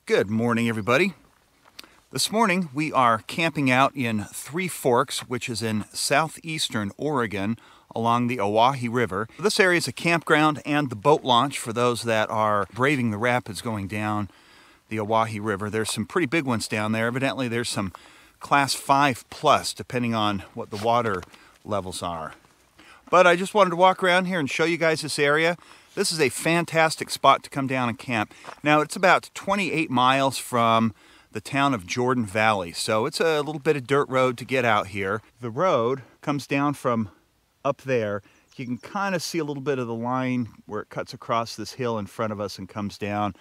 Good morning, everybody. This morning we are camping out in Three Forks, which is in southeastern Oregon along the Owyhee River. This area is a campground and the boat launch for those that are braving the rapids going down the Owyhee River. There's some pretty big ones down there. Evidently there's some class 5 plus depending on what the water levels are. But I just wanted to walk around here and show you guys this area. This is a fantastic spot to come down and camp. Now, it's about 28 miles from the town of Jordan Valley, so it's a little bit of dirt road to get out here. The road comes down from up there. You can kind of see a little bit of the line where it cuts across this hill in front of us and comes down.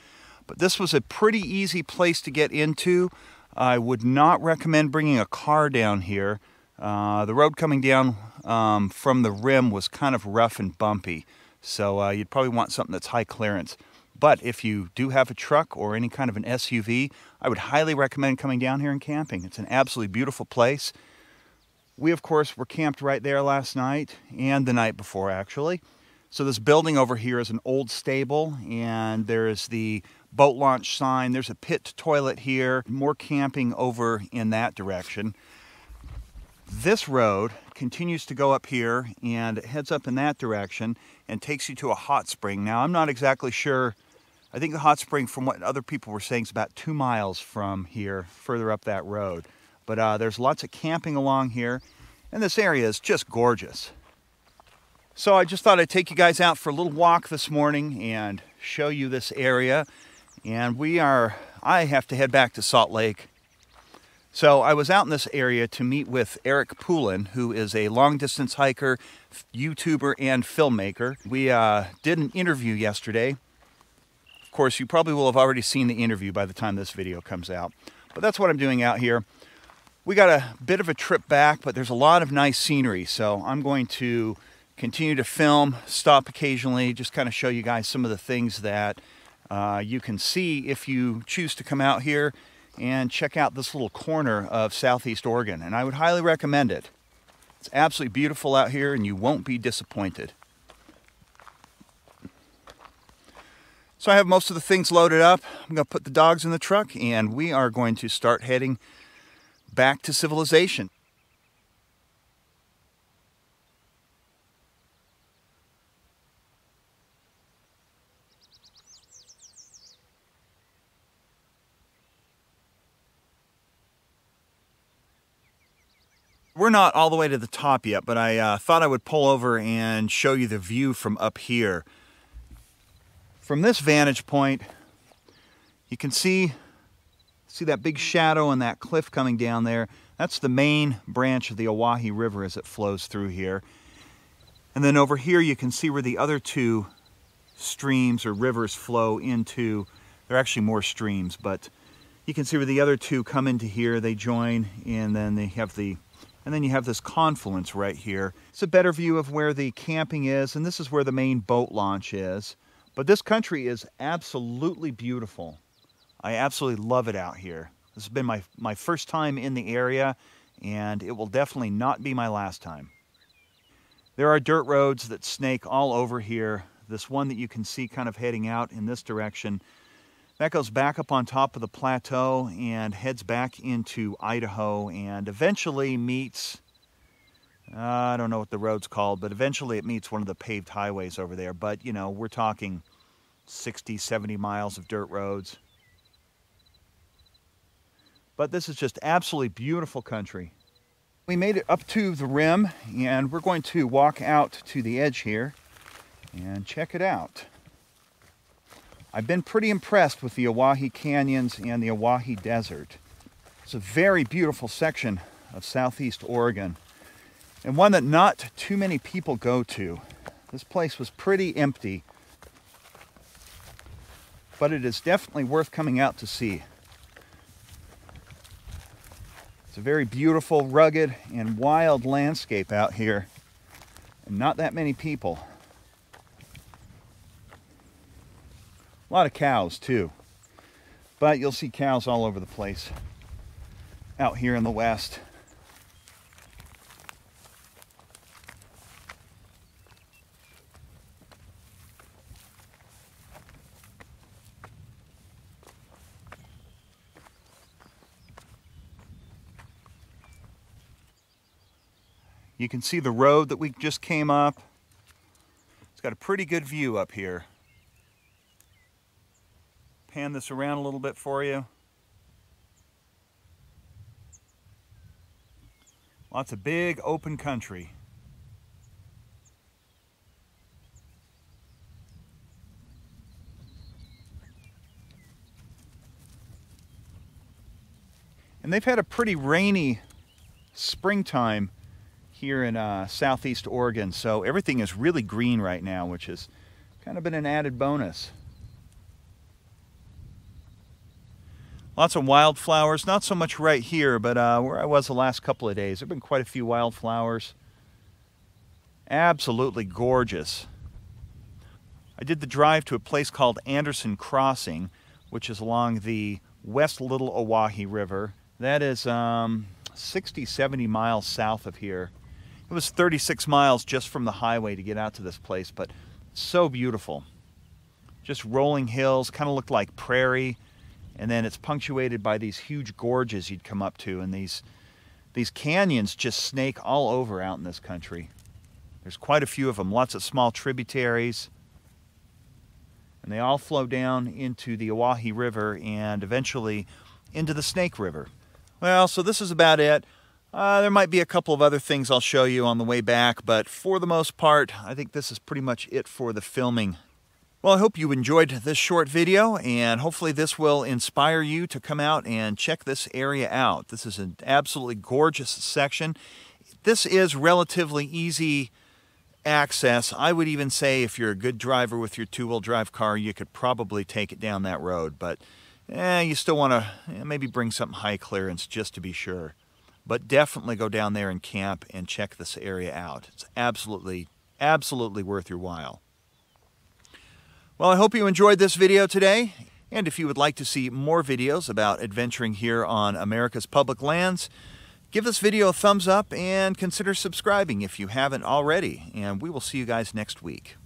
But this was a pretty easy place to get into. I would not recommend bringing a car down here. The road coming down from the rim was kind of rough and bumpy. So you'd probably want something that's high clearance. But if you do have a truck or any kind of an SUV, I would highly recommend coming down here and camping. It's an absolutely beautiful place. We, of course, were camped right there last night and the night before, actually. So this building over here is an old stable, and there's the boat launch sign. There's a pit toilet here. More camping over in that direction. This road continues to go up here and it heads up in that direction and takes you to a hot spring. Now, I'm not exactly sure. I think the hot spring, from what other people were saying, is about 2 miles from here, further up that road. But there's lots of camping along here, and this area is just gorgeous. So I just thought I'd take you guys out for a little walk this morning and show you this area. And I have to head back to Salt Lake. So I was out in this area to meet with Eric Poulin, who is a long-distance hiker, YouTuber, and filmmaker. We did an interview yesterday. Of course, you probably will have already seen the interview by the time this video comes out. But that's what I'm doing out here. We got a bit of a trip back, but there's a lot of nice scenery. So I'm going to continue to film, stop occasionally, just kind of show you guys some of the things that you can see if you choose to come out here and check out this little corner of southeast Oregon, and I would highly recommend it. It's absolutely beautiful out here and you won't be disappointed. So I have most of the things loaded up. I'm going to put the dogs in the truck and we are going to start heading back to civilization. We're not all the way to the top yet, but I thought I would pull over and show you the view from up here. From this vantage point, you can see that big shadow and that cliff coming down there. That's the main branch of the Owyhee River as it flows through here. And then over here you can see where the other two streams or rivers flow into. They're actually more streams, but you can see where the other two come into here, they join, and then you have this confluence right here. It's a better view of where the camping is, and this is where the main boat launch is. But this country is absolutely beautiful. I absolutely love it out here. This has been my first time in the area, and it will definitely not be my last time. There are dirt roads that snake all over here. This one that you can see kind of heading out in this direction, that goes back up on top of the plateau and heads back into Idaho and eventually meets, I don't know what the road's called, but eventually it meets one of the paved highways over there. But, you know, we're talking 60, 70 miles of dirt roads. But this is just absolutely beautiful country. We made it up to the rim and we're going to walk out to the edge here and check it out. I've been pretty impressed with the Owyhee Canyons and the Owyhee Desert. It's a very beautiful section of southeast Oregon, and one that not too many people go to. This place was pretty empty, but it is definitely worth coming out to see. It's a very beautiful, rugged, and wild landscape out here, and not that many people. A lot of cows too, but you'll see cows all over the place out here in the west. You can see the road that we just came up. It's got a pretty good view up here. Pan this around a little bit for you. Lots of big open country. And they've had a pretty rainy springtime here in southeast Oregon, so everything is really green right now, which has kind of been an added bonus. Lots of wildflowers, not so much right here, but where I was the last couple of days, there have been quite a few wildflowers. Absolutely gorgeous. I did the drive to a place called Anderson Crossing, which is along the West Little Owyhee River. That is 60, 70 miles south of here. It was 36 miles just from the highway to get out to this place, but so beautiful. Just rolling hills, kind of looked like prairie, and then it's punctuated by these huge gorges you'd come up to, and these canyons just snake all over out in this country. There's quite a few of them, lots of small tributaries, and they all flow down into the Owyhee River and eventually into the Snake River. Well, so this is about it. There might be a couple of other things I'll show you on the way back, but for the most part, I think this is pretty much it for the filming. Well, I hope you enjoyed this short video, and hopefully this will inspire you to come out and check this area out. This is an absolutely gorgeous section. This is relatively easy access. I would even say if you're a good driver with your two-wheel drive car, you could probably take it down that road, but you still want to maybe bring something high clearance just to be sure. But definitely go down there and camp and check this area out. It's absolutely, absolutely worth your while. Well, I hope you enjoyed this video today. And if you would like to see more videos about adventuring here on America's public lands, give this video a thumbs up and consider subscribing if you haven't already. And we will see you guys next week.